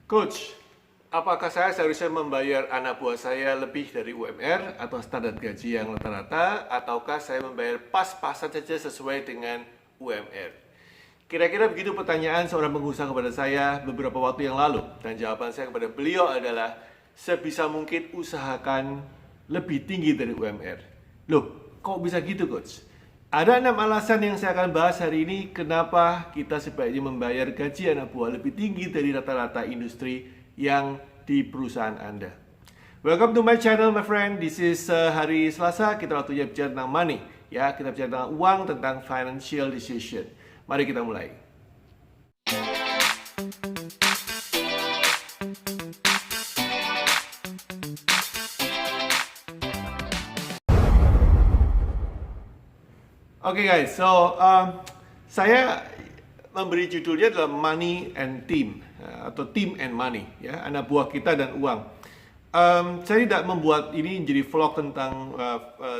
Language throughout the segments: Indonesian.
Coach, apakah saya seharusnya membayar anak buah saya lebih dari UMR atau standar gaji yang rata-rata, ataukah saya membayar pas-pasan saja sesuai dengan UMR? Kira-kira begitu pertanyaan seorang pengusaha kepada saya beberapa waktu yang lalu. Dan jawaban saya kepada beliau adalah, sebisa mungkin usahakan lebih tinggi dari UMR. Loh, kok bisa gitu, Coach? Ada 6 alasan yang saya akan bahas hari ini kenapa kita sebaiknya membayar gaji anak buah lebih tinggi dari rata-rata industri yang di perusahaan Anda. Welcome to my channel, my friend. This is hari Selasa, kita waktunya bicara tentang money. Ya, kita bicara tentang uang, tentang financial decision. Mari kita mulai. Oke guys, saya memberi judulnya adalah Money and Team atau Team and Money, ya, anak buah kita dan uang. Saya tidak membuat ini menjadi vlog tentang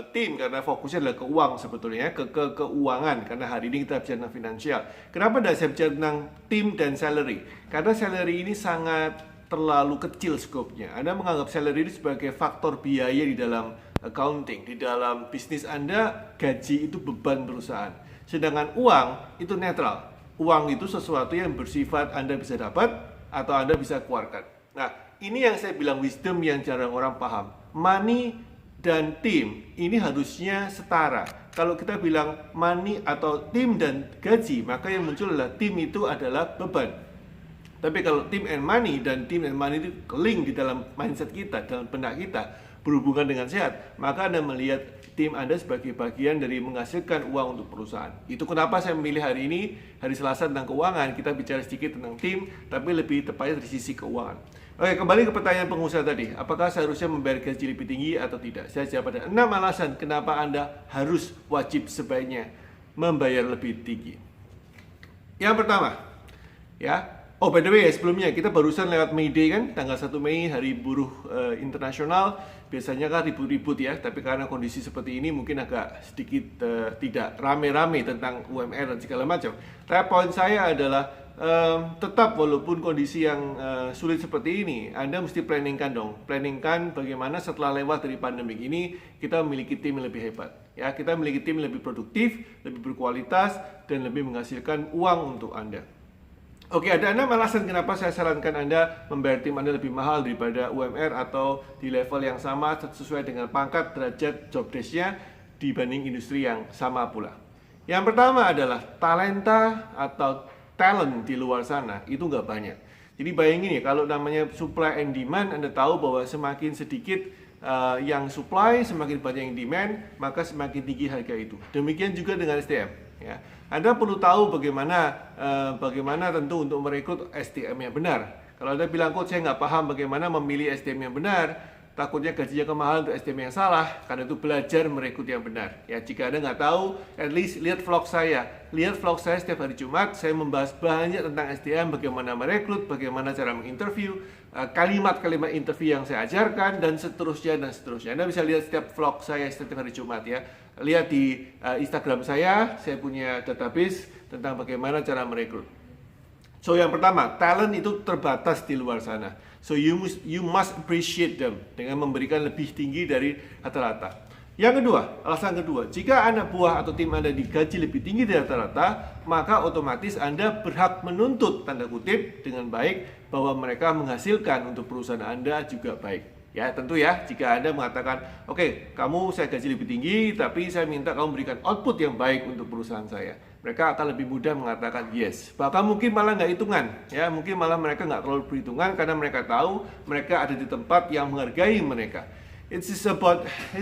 tim karena fokusnya adalah ke uang sebetulnya, ke keuangan, karena hari ini kita bicara tentang finansial. Kenapa tidak saya bicara tentang tim dan salary? Karena salary ini sangat terlalu kecil skopnya. Anda menganggap salary ini sebagai faktor biaya di dalam accounting, di dalam bisnis Anda, gaji itu beban perusahaan. Sedangkan uang itu netral. Uang itu sesuatu yang bersifat Anda bisa dapat atau Anda bisa keluarkan. Nah, ini yang saya bilang wisdom yang jarang orang paham. Money dan tim ini harusnya setara. Kalau kita bilang money atau tim dan gaji, maka yang muncul adalah tim itu adalah beban. Tapi kalau team and money dan team and money itu link di dalam mindset kita, dalam benak kita, berhubungan dengan sehat, maka Anda melihat tim Anda sebagai bagian dari menghasilkan uang untuk perusahaan. Itu kenapa saya memilih hari ini, hari Selasa tentang keuangan. Kita bicara sedikit tentang tim, tapi lebih tepatnya dari sisi keuangan. Oke, kembali ke pertanyaan pengusaha tadi. Apakah seharusnya membayar gaji lebih tinggi atau tidak? Saya jawab ada 6 alasan kenapa Anda harus wajib sebaiknya membayar lebih tinggi. Yang pertama, ya. Oh, by the way, sebelumnya kita barusan lewat May Day kan, tanggal 1 Mei, Hari Buruh Internasional. Biasanya kan ribut-ribut ya, tapi karena kondisi seperti ini mungkin agak sedikit tidak rame-rame tentang UMR dan segala macam. Tapi poin saya adalah tetap walaupun kondisi yang sulit seperti ini, Anda mesti planningkan dong. Planningkan bagaimana setelah lewat dari pandemi ini kita memiliki tim yang lebih hebat. Ya, kita memiliki tim yang lebih produktif, lebih berkualitas, dan lebih menghasilkan uang untuk Anda. Oke, ada 6 alasan kenapa saya sarankan Anda membayar tim Anda lebih mahal daripada UMR atau di level yang sama sesuai dengan pangkat, derajat, job desk-nya dibanding industri yang sama pula. Yang pertama adalah talenta atau talent di luar sana itu nggak banyak. Jadi bayangin ya, kalau namanya supply and demand, Anda tahu bahwa semakin sedikit yang supply, semakin banyak yang demand, maka semakin tinggi harga itu. Demikian juga dengan SDM. Ya. Anda perlu tahu bagaimana tentu untuk merekrut SDM yang benar. Kalau Anda bilang, kok saya nggak paham bagaimana memilih SDM yang benar, takutnya gajinya kemahalan untuk SDM yang salah, karena itu belajar merekrut yang benar. Ya, jika Anda nggak tahu, at least lihat vlog saya. Lihat vlog saya setiap hari Jumat, saya membahas banyak tentang SDM, bagaimana merekrut, bagaimana cara menginterview, kalimat-kalimat interview yang saya ajarkan, dan seterusnya dan seterusnya. Anda bisa lihat setiap vlog saya setiap hari Jumat ya. Lihat di Instagram saya punya database tentang bagaimana cara merekrut. So yang pertama, talent itu terbatas di luar sana. So you must appreciate them dengan memberikan lebih tinggi dari rata-rata. Yang kedua, alasan kedua, jika anak buah atau tim Anda digaji lebih tinggi dari rata-rata, maka otomatis Anda berhak menuntut, tanda kutip, dengan baik bahwa mereka menghasilkan untuk perusahaan Anda juga baik. Ya, tentu ya, jika Anda mengatakan, oke, kamu saya gaji lebih tinggi, tapi saya minta kamu berikan output yang baik untuk perusahaan saya. Mereka akan lebih mudah mengatakan yes. Bahkan mungkin malah nggak hitungan, ya, mungkin malah mereka nggak terlalu perhitungan karena mereka tahu mereka ada di tempat yang menghargai mereka. It's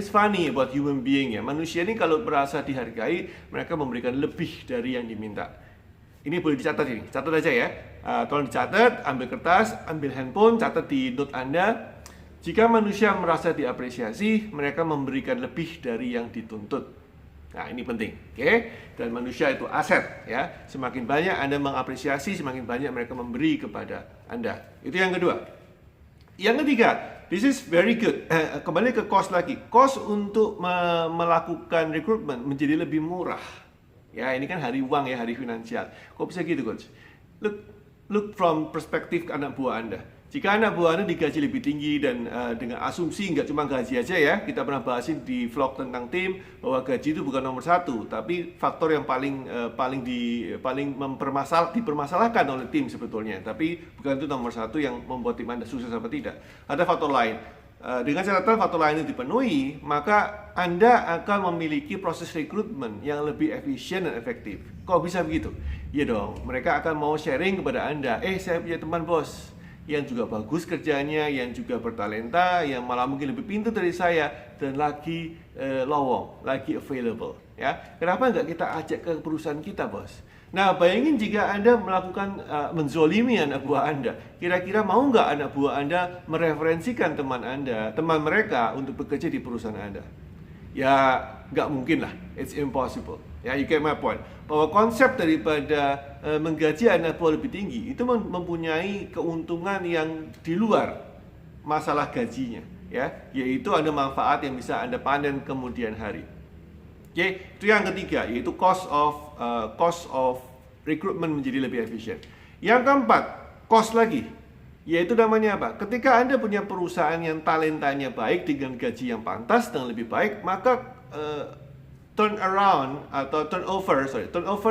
funny about human being ya. Manusia ini kalau merasa dihargai, mereka memberikan lebih dari yang diminta. Ini boleh dicatat ini, catat aja ya. Tolong dicatat, ambil kertas, ambil handphone, catat di note Anda. Jika manusia merasa diapresiasi, mereka memberikan lebih dari yang dituntut. Nah, ini penting, oke? Dan manusia itu aset, ya. Semakin banyak Anda mengapresiasi, semakin banyak mereka memberi kepada Anda. Itu yang kedua. Yang ketiga, this is very good. Kembali ke cost lagi. Cost untuk melakukan recruitment menjadi lebih murah. Ya, ini kan hari uang ya, hari finansial. Kok bisa gitu, Coach? look from perspektif anak buah Anda. Jika anak buah Anda digaji lebih tinggi dan dengan asumsi nggak cuma gaji aja ya, kita pernah bahasin di vlog tentang tim bahwa gaji itu bukan nomor satu, tapi faktor yang dipermasalahkan oleh tim sebetulnya. Tapi bukan itu nomor satu yang membuat tim Anda sukses apa tidak. Ada faktor lain. Dengan catatan faktor lain itu dipenuhi, maka Anda akan memiliki proses rekrutmen yang lebih efisien dan efektif. Kok bisa begitu? Ya dong, mereka akan mau sharing kepada Anda, saya punya teman bos yang juga bagus kerjanya, yang juga bertalenta, yang malah mungkin lebih pintar dari saya, dan lagi lowong, lagi available. Ya, kenapa nggak kita ajak ke perusahaan kita, bos? Nah, bayangin jika Anda melakukan menzolimi anak buah Anda, kira-kira mau nggak anak buah Anda mereferensikan teman mereka untuk bekerja di perusahaan Anda? Ya, nggak mungkin lah, it's impossible. Ya, you get my point. Bahwa konsep daripada menggaji anak buah lebih tinggi itu mempunyai keuntungan yang di luar masalah gajinya, ya, yaitu ada manfaat yang bisa Anda panen kemudian hari. Oke, itu yang ketiga, yaitu cost of recruitment menjadi lebih efisien. Yang keempat, cost lagi, yaitu namanya apa? Ketika Anda punya perusahaan yang talentanya baik dengan gaji yang pantas dan lebih baik, maka turnover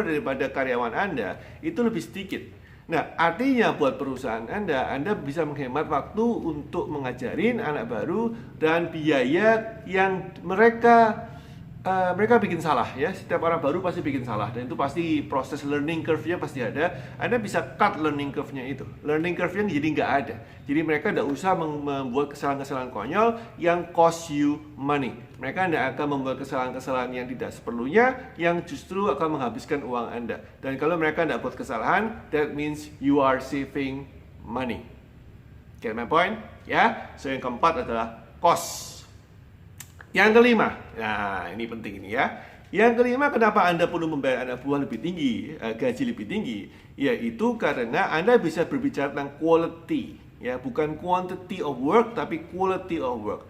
daripada karyawan Anda itu lebih sedikit. Nah, artinya buat perusahaan Anda bisa menghemat waktu untuk mengajarin anak baru dan biaya yang mereka bikin salah ya. Setiap orang baru pasti bikin salah dan itu pasti proses learning curve-nya pasti ada. Anda bisa cut learning curve-nya itu. Learning curve-nya jadi nggak ada. Jadi mereka tidak usah membuat kesalahan-kesalahan konyol yang cost you money. Mereka tidak akan membuat kesalahan-kesalahan yang tidak seperlunya, yang justru akan menghabiskan uang Anda. Dan kalau mereka tidak buat kesalahan, that means you are saving money. Get my point? Ya. So yang keempat adalah cost. Yang kelima, nah ini penting ini ya. Yang kelima, kenapa Anda perlu membayar anak buah lebih tinggi, gaji lebih tinggi? Yaitu karena Anda bisa berbicara tentang quality, ya, bukan quantity of work, tapi quality of work.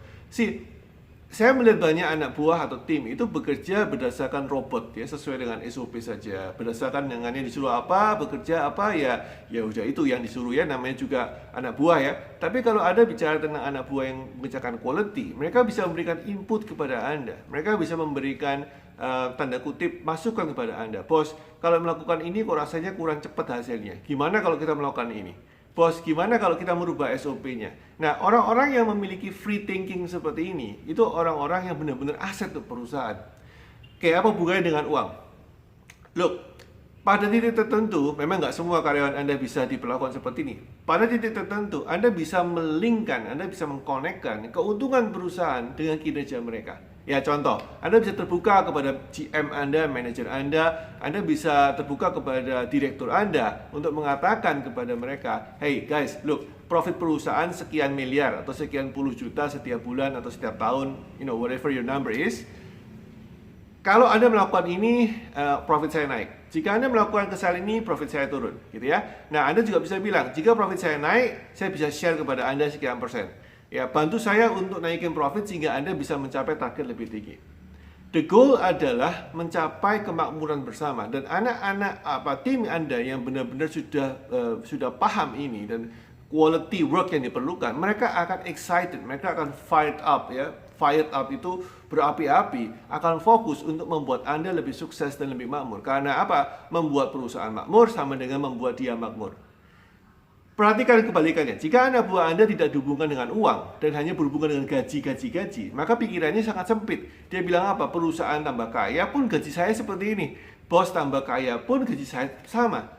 Saya melihat banyak anak buah atau tim itu bekerja berdasarkan robot, ya, sesuai dengan SOP saja, berdasarkan dengan yang disuruh apa, bekerja apa, ya udah itu yang disuruh ya, namanya juga anak buah ya. Tapi kalau Anda bicara tentang anak buah yang mengerjakan quality, mereka bisa memberikan input kepada Anda, mereka bisa memberikan tanda kutip masukan kepada Anda. Bos, kalau melakukan ini kok rasanya kurang cepat hasilnya. Gimana kalau kita melakukan ini? Bos, gimana kalau kita merubah SOP-nya? Nah, orang-orang yang memiliki free thinking seperti ini, itu orang-orang yang benar-benar aset untuk perusahaan. Kayak apa hubungannya dengan uang? Look, pada titik tertentu, memang nggak semua karyawan Anda bisa diperlakukan seperti ini. Pada titik tertentu, Anda bisa melingkan, Anda bisa mengkonekkan keuntungan perusahaan dengan kinerja mereka. Ya, contoh, Anda bisa terbuka kepada GM Anda, manajer Anda bisa terbuka kepada direktur Anda untuk mengatakan kepada mereka, hey guys, look, profit perusahaan sekian miliar atau sekian puluh juta setiap bulan atau setiap tahun, whatever your number is. Kalau Anda melakukan ini, profit saya naik. Jika Anda melakukan kesalahan ini, profit saya turun, gitu ya. Nah, Anda juga bisa bilang, jika profit saya naik, saya bisa share kepada Anda sekian persen. Ya, bantu saya untuk naikin profit sehingga Anda bisa mencapai target lebih tinggi. The goal adalah mencapai kemakmuran bersama, dan anak-anak tim Anda yang benar-benar sudah paham ini dan quality work yang diperlukan, mereka akan excited, mereka akan fired up ya. Fired up itu berapi-api, akan fokus untuk membuat Anda lebih sukses dan lebih makmur. Karena apa? Membuat perusahaan makmur sama dengan membuat dia makmur. Perhatikan kebalikannya, jika anak buah Anda tidak dihubungkan dengan uang dan hanya berhubungan dengan gaji, maka pikirannya sangat sempit. Dia bilang apa? Perusahaan tambah kaya pun gaji saya seperti ini, bos tambah kaya pun gaji saya sama.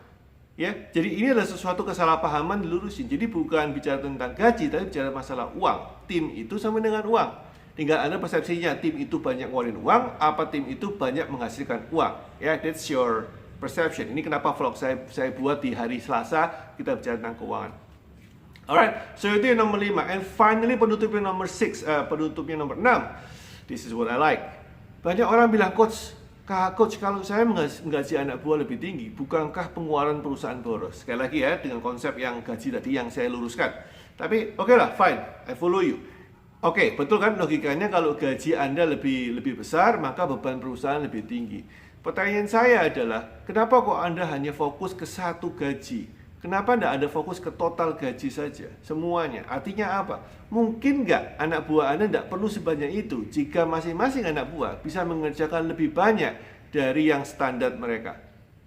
Ya, jadi ini adalah sesuatu kesalahpahaman dilurusin. Jadi bukan bicara tentang gaji, tapi bicara masalah uang. Tim itu sama dengan uang. Tinggal Anda persepsinya, tim itu banyak ngeluarin uang, apa tim itu banyak menghasilkan uang. Ya, that's your perception. Ini kenapa vlog saya buat di hari Selasa, kita bicara tentang keuangan. Alright, so itu yang nomor 5. And finally penutupnya nomor 6, penutupnya nomor 6. This is what I like. Banyak orang bilang, Coach, kalau saya menggaji anak buah lebih tinggi, bukankah pengeluaran perusahaan boros? Sekali lagi ya, dengan konsep yang gaji tadi yang saya luruskan. Tapi oke lah, fine, I follow you. Oke, betul kan logikanya, kalau gaji Anda lebih besar, maka beban perusahaan lebih tinggi. Pertanyaan saya adalah, kenapa kok Anda hanya fokus ke satu gaji? Kenapa tidak ada fokus ke total gaji saja, semuanya? Artinya apa? Mungkin nggak anak buah Anda tidak perlu sebanyak itu jika masing-masing anak buah bisa mengerjakan lebih banyak dari yang standar mereka.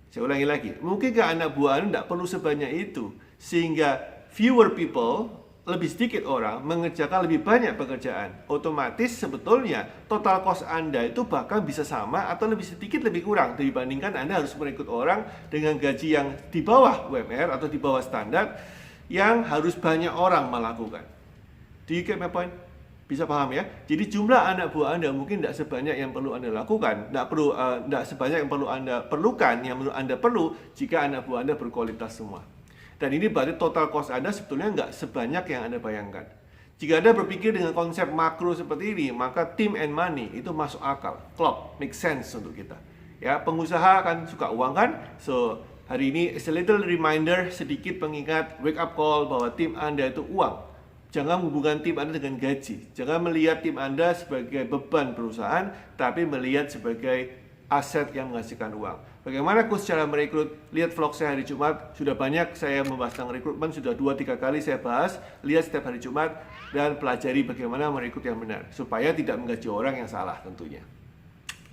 Saya ulangi lagi, mungkinkah anak buah Anda tidak perlu sebanyak itu sehingga fewer people, lebih sedikit orang mengerjakan lebih banyak pekerjaan. Otomatis sebetulnya total cost Anda itu bahkan bisa sama atau lebih sedikit lebih kurang dibandingkan Anda harus merekrut orang dengan gaji yang di bawah UMR atau di bawah standar yang harus banyak orang melakukan. Do you get my point? Bisa paham ya? Jadi jumlah anak buah Anda mungkin tidak sebanyak yang perlu Anda lakukan, tidak sebanyak yang perlu Anda perlukan, yang Anda perlu jika anak buah Anda berkualitas semua. Dan ini berarti total cost Anda sebetulnya nggak sebanyak yang Anda bayangkan. Jika Anda berpikir dengan konsep makro seperti ini, maka team and money itu masuk akal, klop, make sense untuk kita. Ya, pengusaha kan suka uang kan? So, hari ini is a little reminder, sedikit pengingat, wake up call bahwa tim Anda itu uang. Jangan hubungkan tim Anda dengan gaji. Jangan melihat tim Anda sebagai beban perusahaan, tapi melihat sebagai aset yang menghasilkan uang. Bagaimana coach cara merekrut? Lihat vlog saya hari Jumat. Sudah banyak saya membahas tentang rekrutmen, sudah 2-3 kali saya bahas. Lihat setiap hari Jumat dan pelajari bagaimana merekrut yang benar supaya tidak menggaji orang yang salah tentunya.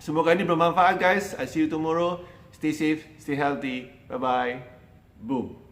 Semoga ini bermanfaat guys. I see you tomorrow. Stay safe, stay healthy. Bye bye. Boom.